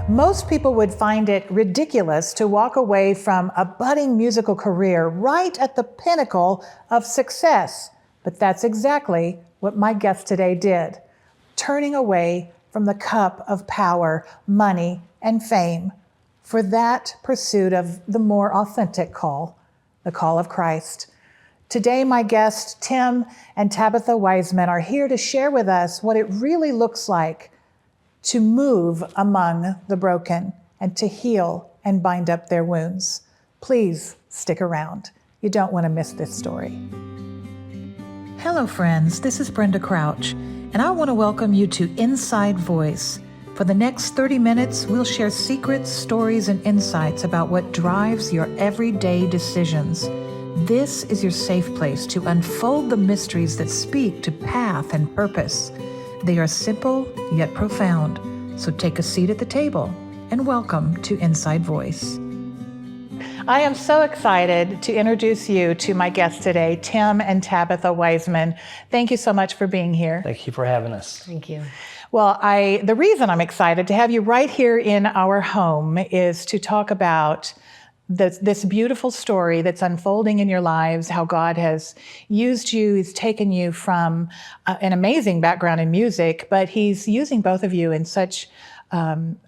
Most people would find it ridiculous to walk away from a budding musical career right at the pinnacle of success. But that's exactly what my guest today did, turning away from the cup of power, money, and fame for that pursuit of the more authentic call, the call of Christ. Today, my guests, Tim and Tabitha Wiseman, are here to share with us what it really looks like to move among the broken and to heal and bind up their wounds. Please stick around. You don't want to miss this story. Hello, friends. This is Brenda Crouch, and I want to welcome you to Inside Voice. For the next 30 minutes, we'll share secrets, stories, and insights about what drives your everyday decisions. This is your safe place to unfold the mysteries that speak to path and purpose. They are simple yet profound. So take a seat at the table and welcome to Inside Voice. I am so excited to introduce you to my guests today, Tim and Tabitha Wiseman. Thank you so much for being here. Thank you for having us. Thank you. Well, the reason I'm excited to have you right here in our home is to talk about this beautiful story that's unfolding in your lives, how God has used you. He's taken you from an amazing background in music, but he's using both of you in such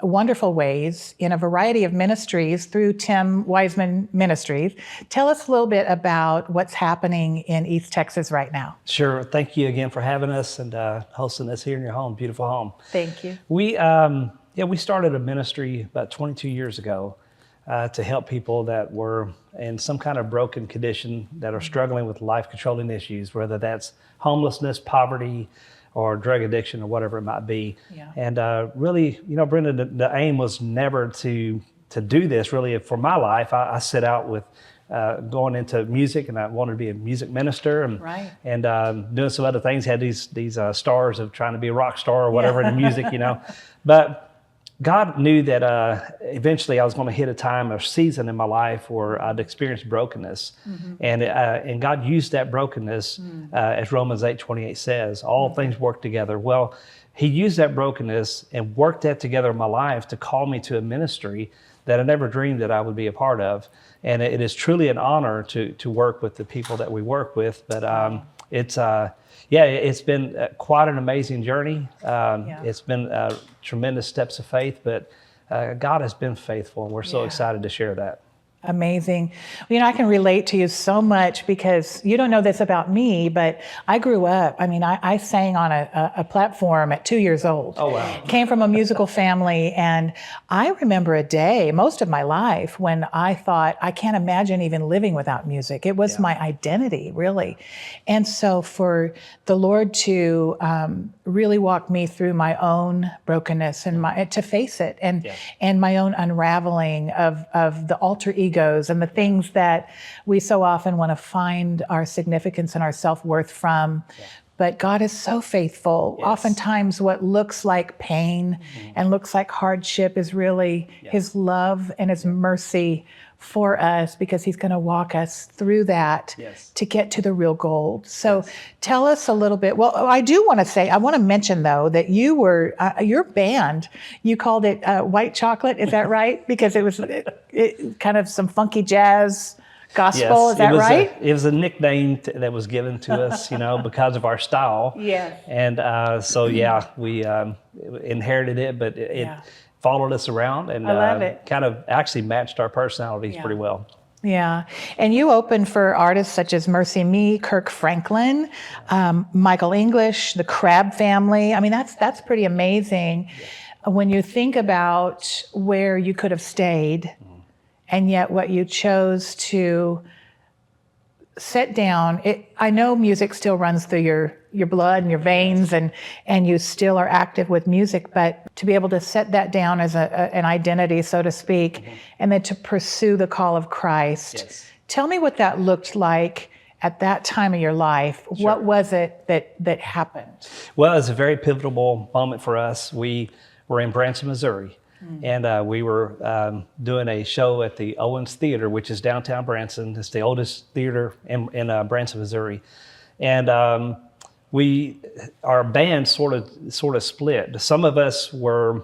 wonderful ways in a variety of ministries through Tim Wiseman Ministries. Tell us a little bit about what's happening in East Texas right now. Sure. Thank you again for having us and hosting us here in your home, beautiful home. Thank you. We started a ministry about 22 years ago to help people that were in some kind of broken condition that are struggling with life-controlling issues, whether that's homelessness, poverty, or drug addiction, or whatever it might be. Yeah. And really, Brenda, the aim was never to do this. Really, for my life, I set out with going into music, and I wanted to be a music minister, and Right. and doing some other things. Had these stars of trying to be a rock star or whatever in music, But God knew that eventually I was going to hit a time or season in my life where I'd experienced brokenness. Mm-hmm. And God used that brokenness, as Romans 8:28 says, all things work together. Well, he used that brokenness and worked that together in my life to call me to a ministry that I never dreamed that I would be a part of. And it is truly an honor to work with the people that we work with. But it's been quite an amazing journey. It's been tremendous steps of faith, but God has been faithful, and we're so excited to share that. Amazing. I can relate to you so much because you don't know this about me, but I grew up, I sang on a platform at 2 years old. Oh, wow. Came from a musical family, and I remember a day, most of my life, when I thought, I can't imagine even living without music. It was my identity, really. And so for the Lord to really walk me through my own brokenness and to face it, and my own unraveling of the alter egos and the things that we so often want to find our significance and our self-worth from. But God is so faithful. Yes. Oftentimes what looks like pain and looks like hardship is really his love and his mercy for us, because he's going to walk us through that to get to the real gold. So tell us a little bit. Well, I want to mention though, that you were, your band, you called it White Chocolate. Is that right? Because it was kind of some funky jazz gospel. Is that right? It was a nickname that was given to us, because of our style. Yes. And we inherited it, but it followed us around, and I love it. Kind of actually matched our personalities pretty well. Yeah. And you opened for artists such as Mercy Me, Kirk Franklin, Michael English, the Crab Family. That's pretty amazing when you think about where you could have stayed, and yet what you chose to set down. I know music still runs through your blood and your veins, and you still are active with music, but to be able to set that down as an identity, so to speak, and then to pursue the call of Christ. Yes. Tell me what that looked like at that time of your life. Sure. What was it that happened? Well, it was a very pivotal moment for us. We were in Branson, Missouri, and we were doing a show at the Owens Theater, which is downtown Branson. It's the oldest theater in Branson, Missouri. And our band sort of split. Some of us were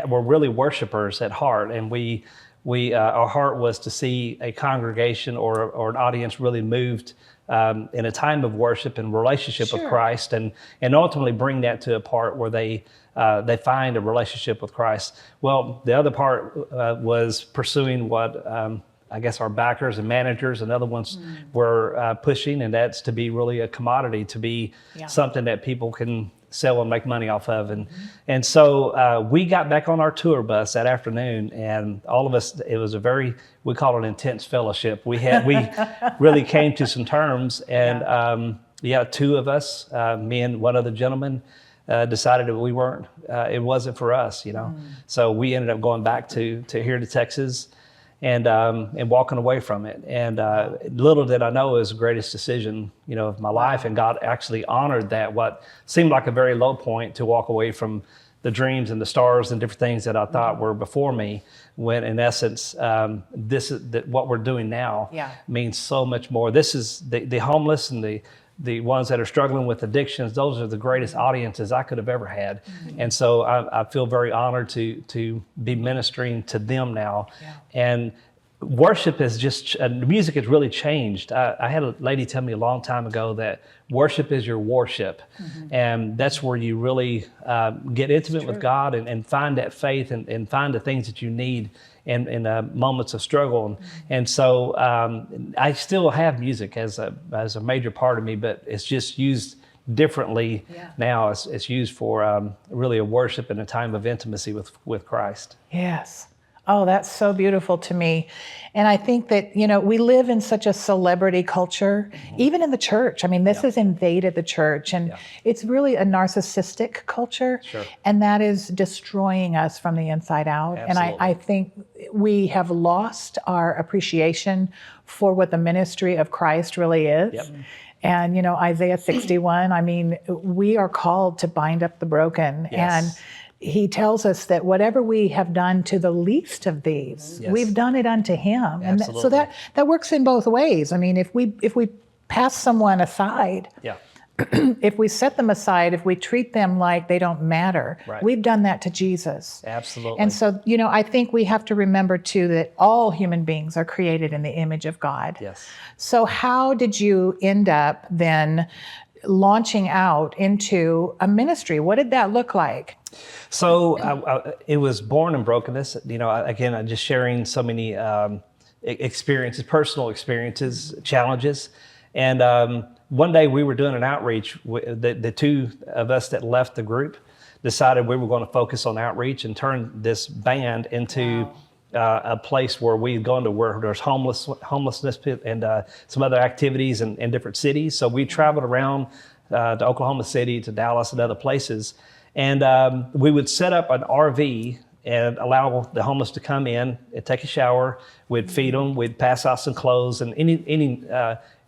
were really worshipers at heart, and we our heart was to see a congregation or an audience really moved in a time of worship and relationship with Christ, and ultimately bring that to a part where they find a relationship with Christ. Well, the other part was pursuing what I guess our backers and managers and other ones were pushing, and that's to be really a commodity, to be something that people can sell and make money off of. And so we got back on our tour bus that afternoon, and all of us, it was we call it intense fellowship. We really came to some terms, and two of us, me and one other gentleman, decided that it wasn't for us, So we ended up going back to here to Texas, and walking away from it. And little did I know it was the greatest decision, of my life. And God actually honored that, what seemed like a very low point, to walk away from the dreams and the stars and different things that I thought were before me, when in essence, what we're doing now means so much more. This is the homeless and the ones that are struggling with addictions. Those are the greatest audiences I could have ever had. And so I feel very honored to be ministering to them now. And worship is just, music has really changed. I had a lady tell me a long time ago that worship is your worship. And that's where you really get intimate with God and find that faith and find the things that you need in moments of struggle. And so I still have music as a major part of me, but it's just used differently now. It's used for really a worship and a time of intimacy with Christ. Yes. Oh, that's so beautiful to me. And I think that, we live in such a celebrity culture, even in the church. I mean, this has invaded the church, and it's really a narcissistic culture. And that is destroying us from the inside out. Absolutely. And I think we have lost our appreciation for what the ministry of Christ really is. And, Isaiah 61, I mean, we are called to bind up the broken. And he tells us that whatever we have done to the least of these, we've done it unto him. And so that works in both ways. I mean, if we pass someone aside, if we set them aside, if we treat them like they don't matter, we've done that to Jesus. Absolutely. And so, I think we have to remember too that all human beings are created in the image of God. So how did you end up then launching out into a ministry? What did that look like? So it was born in brokenness. Again, I'm just sharing so many experiences, personal experiences, challenges. And one day we were doing an outreach. The two of us that left the group decided we were going to focus on outreach and turn this band into a place where we'd gone to where there's homelessness and some other activities in different cities. So we traveled around to Oklahoma City, to Dallas, and other places. And we would set up an RV and allow the homeless to come in and take a shower. We'd feed them. We'd pass out some clothes and any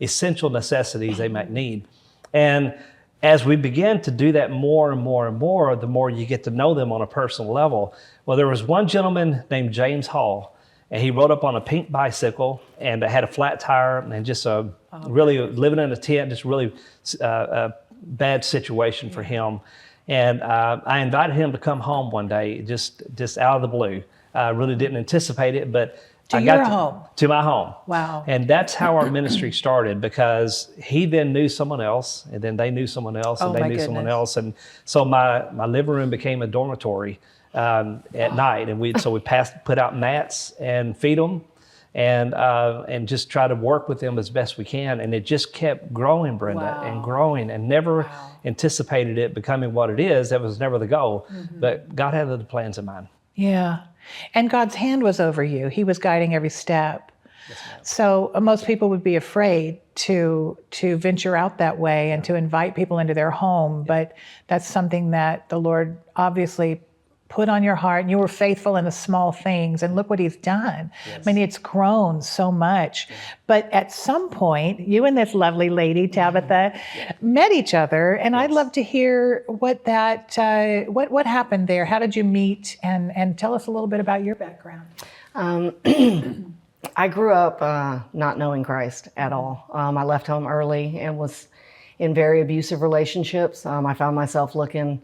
essential necessities they might need. And as we began to do that more and more and more, the more you get to know them on a personal level. Well, there was one gentleman named James Hall, and he rode up on a pink bicycle and had a flat tire and just really living in a tent, just really a bad situation for him. And I invited him to come home one day, just out of the blue. I really didn't anticipate it, but to your home. To my home. Wow. And that's how our ministry started, because he then knew someone else, and then they knew someone else, and they knew someone else. And so my living room became a dormitory at night. And we'd put out mats and feed them and just try to work with them as best we can. And it just kept growing, Brenda, and growing, and never anticipated it becoming what it is. That was never the goal. But God had other plans in mind. Yeah. And God's hand was over you. He was guiding every step. Yes, ma'am. So most people would be afraid to venture out that way and to invite people into their home. But that's something that the Lord obviously put on your heart, and you were faithful in the small things, and look what he's done. Yes. I mean, it's grown so much. Yeah. But at some point, you and this lovely lady, Tabitha, met each other, and I'd love to hear what happened there. How did you meet? And tell us a little bit about your background. I grew up not knowing Christ at all. I left home early and was in very abusive relationships. I found myself looking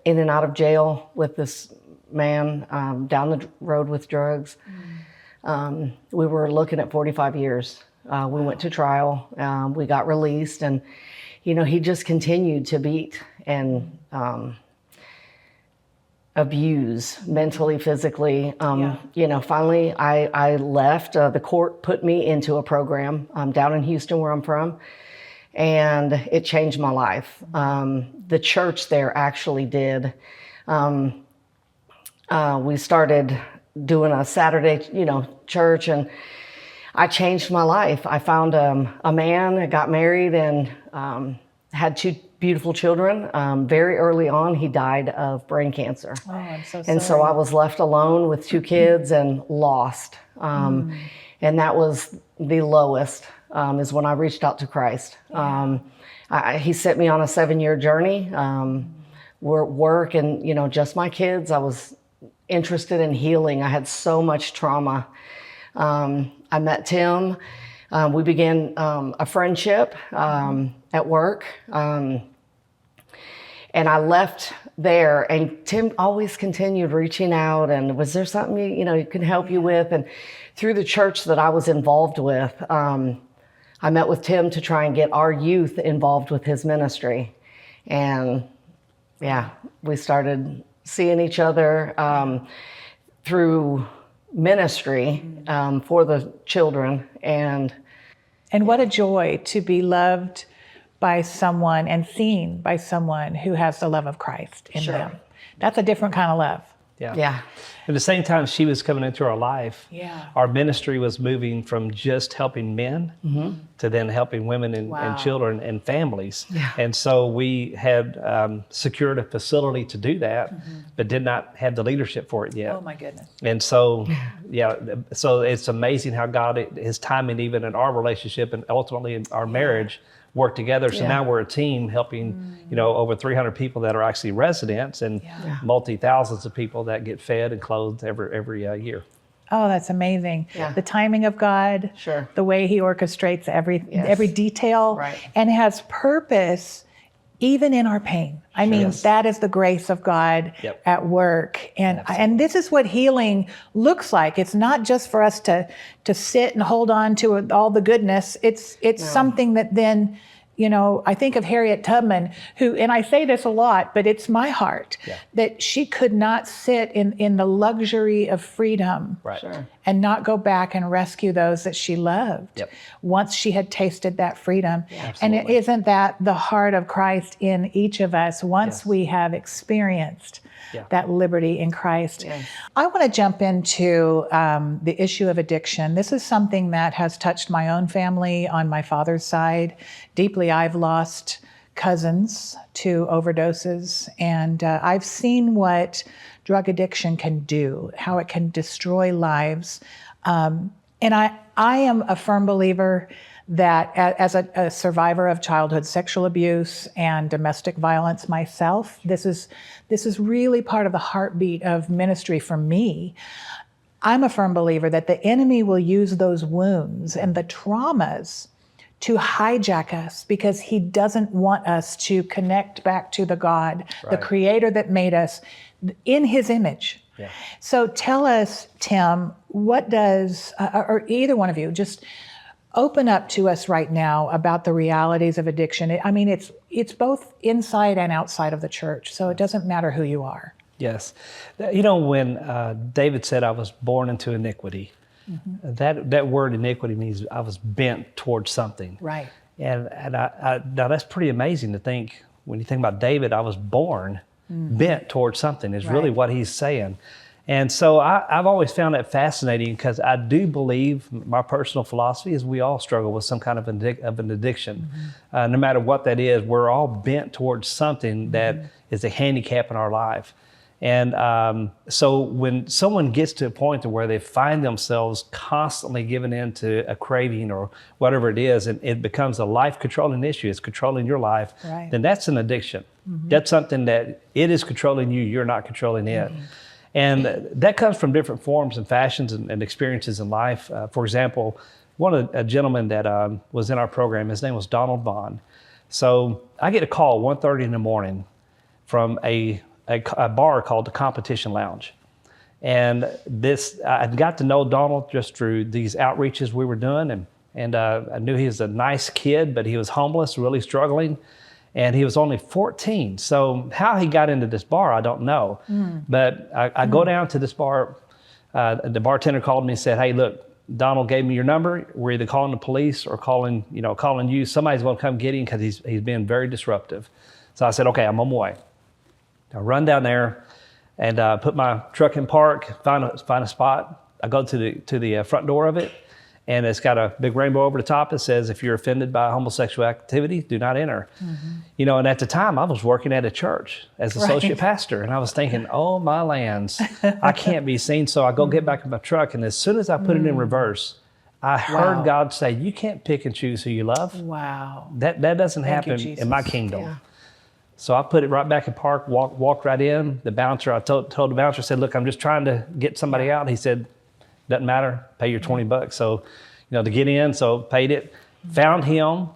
in and out of jail with this man down the road with drugs. We were looking at 45 years. We went to trial. We got released, and he just continued to beat and abuse mentally, physically. Finally, I left. The court put me into a program down in Houston, where I'm from, and it changed my life. The church there actually did. We started doing a Saturday, church, and I changed my life. I found a man, I got married, and had 2 beautiful children. Very early on, he died of brain cancer. Oh, I'm so sorry. And so I was left alone with 2 kids and lost. And that was the lowest, is when I reached out to Christ. He sent me on a 7-year journey, work and, just my kids. I was interested in healing. I had so much trauma. I met Tim. We began a friendship at work. And I left there, and Tim always continued reaching out, and was there something he could help you with? And through the church that I was involved with, I met with Tim to try and get our youth involved with his ministry. And we started seeing each other through ministry for the children. And what a joy to be loved by someone and seen by someone who has the love of Christ in them. That's a different kind of love. Yeah. At the same time she was coming into our life, our ministry was moving from just helping men to then helping women and children and families. And so we had secured a facility to do that, but did not have the leadership for it yet. Oh my goodness. And so, so it's amazing how God, his timing even in our relationship and ultimately in our marriage, work together. So now we're a team helping, over 300 people that are actually residents and multi-thousands of people that get fed and clothed every year. Oh, that's amazing. The timing of God, the way he orchestrates every detail and has purpose even in our pain. I mean, that is the grace of God at work. And this is what healing looks like. It's not just for us to sit and hold on to all the goodness. It's something that then, I think of Harriet Tubman, who, and I say this a lot, but it's my heart, that she could not sit in the luxury of freedom and not go back and rescue those that she loved once she had tasted that freedom. And isn't that the heart of Christ in each of us once we have experienced that liberty in Christ? I want to jump into the issue of addiction. This is something that has touched my own family on my father's side. Deeply, I've lost cousins to overdoses, and I've seen what drug addiction can do, how it can destroy lives. And I am a firm believer that as a survivor of childhood sexual abuse and domestic violence myself, this is really part of the heartbeat of ministry for me. I'm a firm believer that the enemy will use those wounds and the traumas to hijack us because he doesn't want us to connect back to the God, the creator that made us in his image. So tell us, Tim, what does, or either one of you, just open up to us right now about the realities of addiction. I mean, it's both inside and outside of the church, so it doesn't matter who you are. Yes. When David said, I was born into iniquity, that word iniquity means I was bent towards something. Right. And now that's pretty amazing to think, when you think about David, I was born bent towards something is really what he's saying. And so I've always found that fascinating because I do believe, my personal philosophy is we all struggle with some kind of an addiction. No matter what that is, we're all bent towards something that is a handicap in our life. And so when someone gets to a point to where they find themselves constantly giving in to a craving or whatever it is, and it becomes a life-controlling issue, it's controlling your life, then that's an addiction. That's something that it is controlling you, you're not controlling it. And that comes from different forms and fashions and experiences in life. For example, a gentleman that was in our program, his name was Donald Vaughn. So I get a call 1:30 in the morning from a bar called the Competition Lounge. And I got to know Donald just through these outreaches we were doing. And I knew he was a nice kid, but he was homeless, really struggling. And he was only 14. So how he got into this bar, I don't know. But I go down to this bar. The bartender called me and said, "Hey, look, Donald gave me your number. We're either calling the police or calling you. Somebody's going to come get him because he's been very disruptive." So I said, "Okay, I'm on my way." I run down there and put my truck in park, find a spot. I go to the front door of it, and it's got a big rainbow over the top that says, "If you're offended by homosexual activity, do not enter." And at the time I was working at a church as associate pastor, and I was thinking, oh my lands, I can't be seen. So I go get back in my truck, and as soon as I put it in reverse, I heard God say, "You can't pick and choose who you love." Wow. That doesn't happen in my kingdom. Yeah. So I put it right back in park, walked right in. The bouncer, I told the bouncer, said, "Look, I'm just trying to get somebody out." He said, "Doesn't matter, pay your $20. So, to get in, so paid it, found him,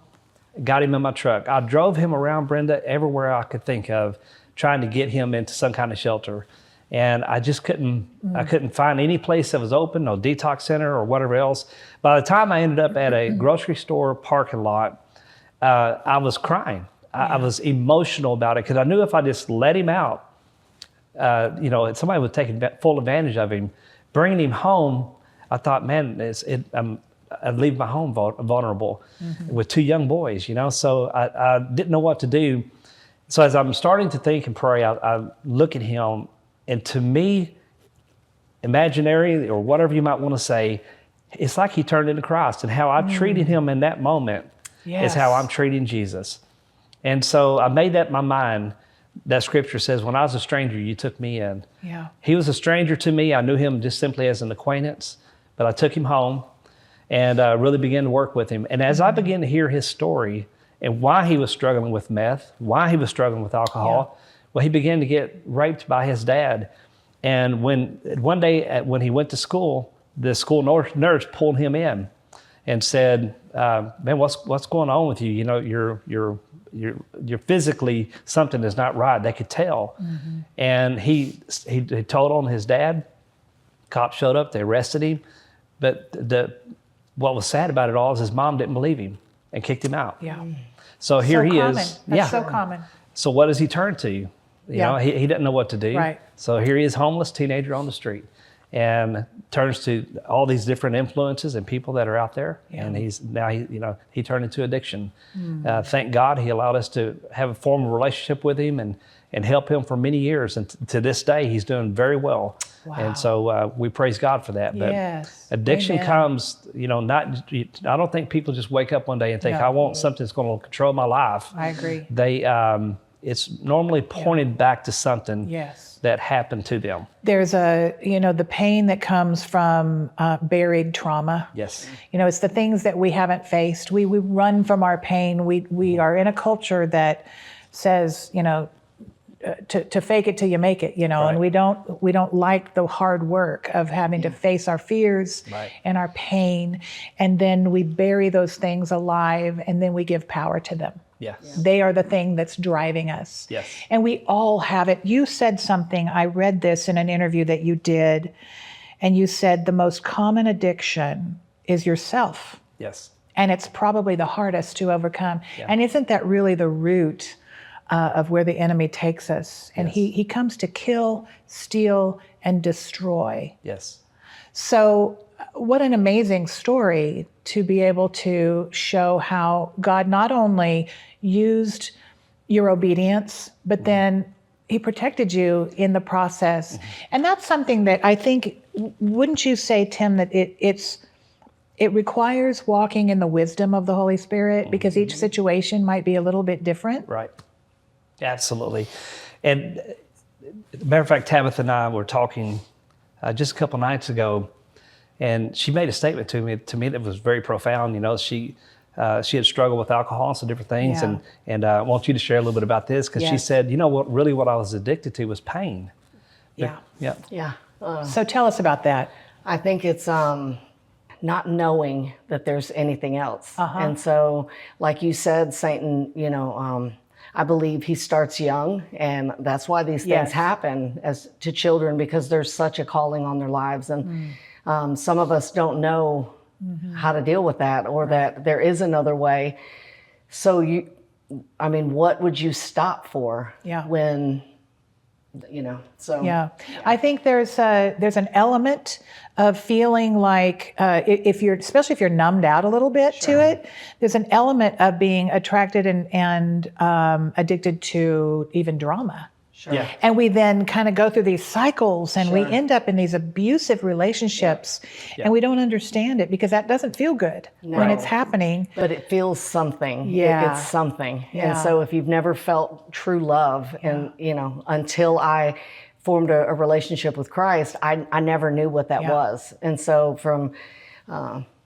got him in my truck. I drove him around, Brenda, everywhere I could think of, trying to get him into some kind of shelter. And I just couldn't find any place that was open, no detox center or whatever else. By the time I ended up at a grocery store parking lot, I was crying. I was emotional about it because I knew if I just let him out, somebody would take full advantage of him. Bringing him home, I thought, man, I'd leave my home vulnerable with two young boys, So I didn't know what to do. So as I'm starting to think and pray, I look at him, and to me, imaginary or whatever you might want to say, it's like he turned into Christ, and how I treated him in that moment is how I'm treating Jesus. And so I made that my mind. That scripture says, "When I was a stranger, you took me in." Yeah. He was a stranger to me. I knew him just simply as an acquaintance, but I took him home and really began to work with him. And as I began to hear his story and why he was struggling with meth, why he was struggling with alcohol, well, he began to get raped by his dad. And one day when he went to school, the school nurse pulled him in and said, "Man, what's going on with you? You're physically, something is not right." They could tell. And he told on his dad. Cops showed up, they arrested him. But what was sad about it all is his mom didn't believe him and kicked him out. Yeah. So here he common. is. That's so common. So what does he turn to? He didn't know what to do. Right. So here he is, homeless teenager on the street, and turns to all these different influences and people that are out there. Yeah. And he turned into addiction. Thank God he allowed us to have a formal relationship with him and help him for many years. And to this day, he's doing very well. Wow. And so we praise God for that. But addiction comes, I don't think people just wake up one day and think, I want something that's going to control my life. I agree. It's normally pointed back to something that happened to them. There's the pain that comes from buried trauma. Yes. It's the things that we haven't faced. We run from our pain. We are in a culture that says, to fake it till you make it, right. And we don't like the hard work of having to face our fears and our pain, and then we bury those things alive, and then we give power to them. Yes. They are the thing that's driving us. Yes. And we all have it. You said something, I read this in an interview that you did, and you said the most common addiction is yourself. Yes. And it's probably the hardest to overcome. Yeah. And isn't that really the root of where the enemy takes us? And he comes to kill, steal, and destroy. Yes. So what an amazing story to be able to show how God not only used your obedience, but then he protected you in the process. And that's something that I think, wouldn't you say, Tim, that it requires walking in the wisdom of the Holy Spirit, because each situation might be a little bit different? Right. Absolutely. And matter of fact, Tabitha and I were talking just a couple nights ago, and she made a statement to me that was very profound. She had struggled with alcohol and some different things, and I want you to share a little bit about this, because she said, what I was addicted to was pain. Yeah. Yeah. So tell us about that. I think it's not knowing that there's anything else. And so, like you said, Satan, I believe he starts young, and that's why these Yes. things happen as to children, because there's such a calling on their lives. And some of us don't know how to deal with that, or that there is another way. So what would you stop for Yeah. when, so. Yeah. I think there's an element of feeling like especially if you're numbed out a little bit to it, there's an element of being attracted and addicted to even drama. Sure. Yeah. And we then kind of go through these cycles, and we end up in these abusive relationships, and we don't understand it because that doesn't feel good when it's happening. But it feels something. Yeah. It's something. Yeah. And so if you've never felt true love, and, until I formed a relationship with Christ, I never knew what that was. And so from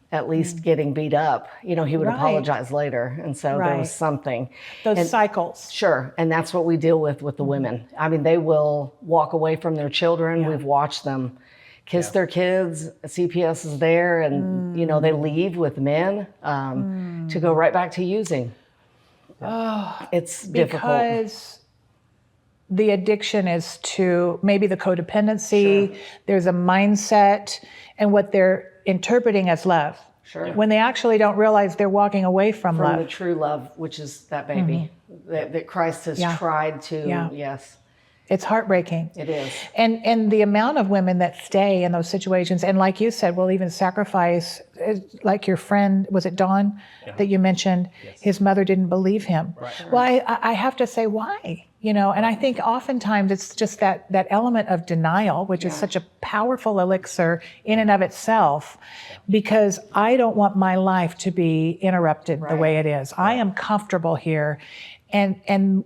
at least getting beat up, he would apologize later. And so there was something. Those cycles. Sure. And that's what we deal with the women. I mean, they will walk away from their children. We've watched them kiss their kids. CPS is there, and, they leave with men to go right back to using. It's difficult. Because the addiction is to maybe the codependency, there's a mindset, and what they're interpreting as love. Sure. When they actually don't realize they're walking away from From love. the true love, which is that baby that Christ has tried to, yes. It's heartbreaking. It is. And the amount of women that stay in those situations, and like you said, will even sacrifice, like your friend, was it Don that you mentioned? Yes. His mother didn't believe him. Right. Well, I have to say, why? And I think oftentimes it's just that element of denial, which is such a powerful elixir in and of itself, because I don't want my life to be interrupted the way it is. I am comfortable here, and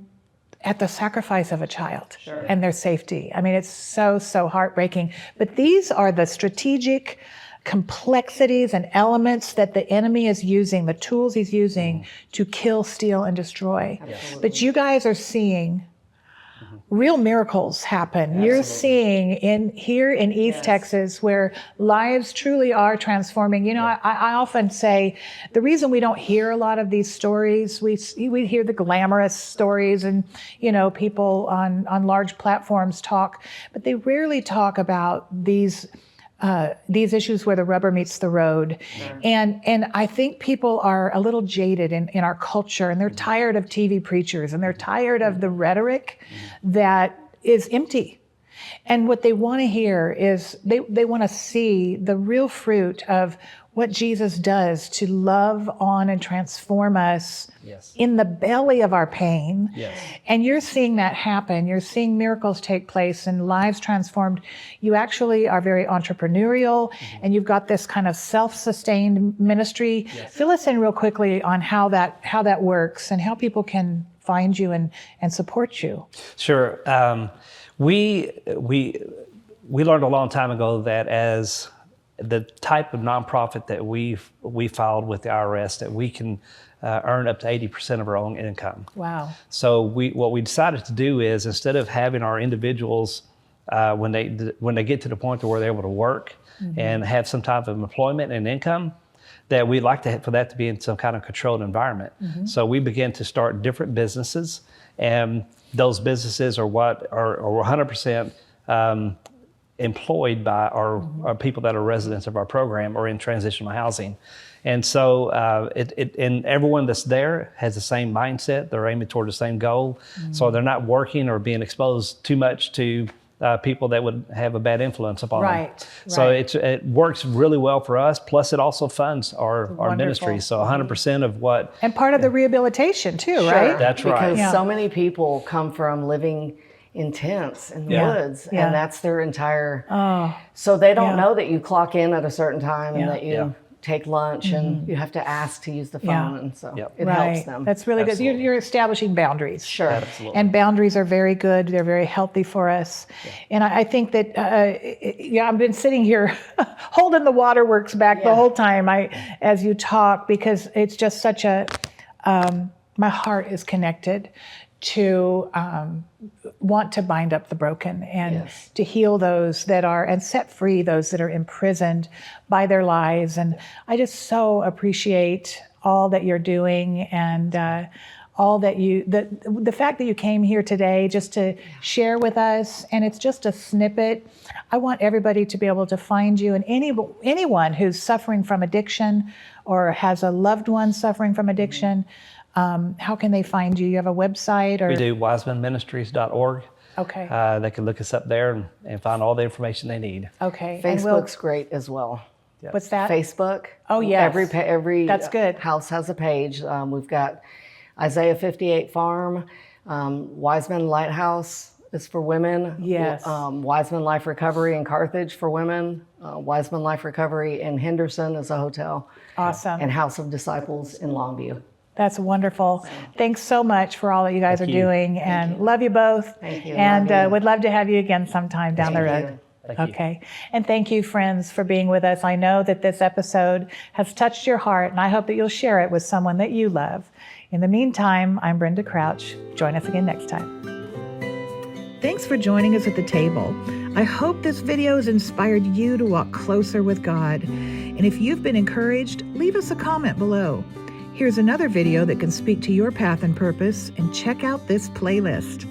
at the sacrifice of a child and their safety. I mean, it's so heartbreaking. But these are the strategic complexities and elements that the enemy is using, the tools he's using to kill, steal, and destroy. Absolutely. But you guys are seeing real miracles happen. Absolutely. You're seeing here in East Texas where lives truly are transforming. I often say the reason we don't hear a lot of these stories, we hear the glamorous stories and, people on large platforms talk, but they rarely talk about these issues where the rubber meets the road. Sure. And I think people are a little jaded in our culture, and they're tired of TV preachers, and they're tired of the rhetoric that is empty. And what they want to hear is they want to see the real fruit of what Jesus does to love on and transform us in the belly of our pain. Yes. And you're seeing that happen. You're seeing miracles take place and lives transformed. You actually are very entrepreneurial, and you've got this kind of self-sustained ministry. Yes. Fill us in real quickly on how that works and how people can find you and support you. Sure. We learned a long time ago that as the type of nonprofit that we filed with the IRS, that we can earn up to 80% of our own income. Wow. So what we decided to do is, instead of having our individuals, when they get to the point where they're able to work and have some type of employment and income, that we'd like for that to be in some kind of controlled environment. So we began to start different businesses, and those businesses are 100% employed by our people that are residents of our program or in transitional housing. And so and everyone that's there has the same mindset. They're aiming toward the same goal. So they're not working or being exposed too much to people that would have a bad influence upon them. So it works really well for us. Plus, it also funds our ministry. So 100% of what... And part of the rehabilitation too, right? That's right. Because so many people come from living in tents in the woods, and that's their entire... So they don't know that you clock in at a certain time and that you take lunch and you have to ask to use the phone, and so it helps them. That's really good. You're establishing boundaries. Sure. Absolutely. And boundaries are very good. They're very healthy for us. And I think that, I've been sitting here holding the waterworks back the whole time as you talk, because it's just such my heart is connected to want to bind up the broken and to heal those that are, and set free those that are imprisoned by their lies. And I just so appreciate all that you're doing and all that the fact that you came here today just to share with us, and it's just a snippet. I want everybody to be able to find you, and anyone who's suffering from addiction or has a loved one suffering from addiction, how can they find you? You have a website? Or We do wisemanministries.org. Okay. They can look us up there and find all the information they need. Okay. Facebook's great as well. What's that? Facebook. Oh, yes. Every That's good. house has a page. We've got Isaiah 58 Farm, Wiseman Lighthouse is for women. Yes. Wiseman Life Recovery in Carthage for women. Wiseman Life Recovery in Henderson is a hotel. Awesome. And House of Disciples in Longview. That's wonderful. Thanks so much for all that you guys are doing, and love you both. Thank you. And would love to have you again sometime down the road. Thank you. Okay. And thank you, friends, for being with us. I know that this episode has touched your heart, and I hope that you'll share it with someone that you love. In the meantime, I'm Brenda Crouch. Join us again next time. Thanks for joining us at the table. I hope this video has inspired you to walk closer with God. And if you've been encouraged, leave us a comment below. Here's another video that can speak to your path and purpose, and check out this playlist.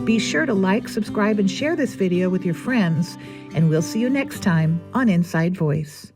Be sure to like, subscribe, and share this video with your friends, and we'll see you next time on Inside Voice.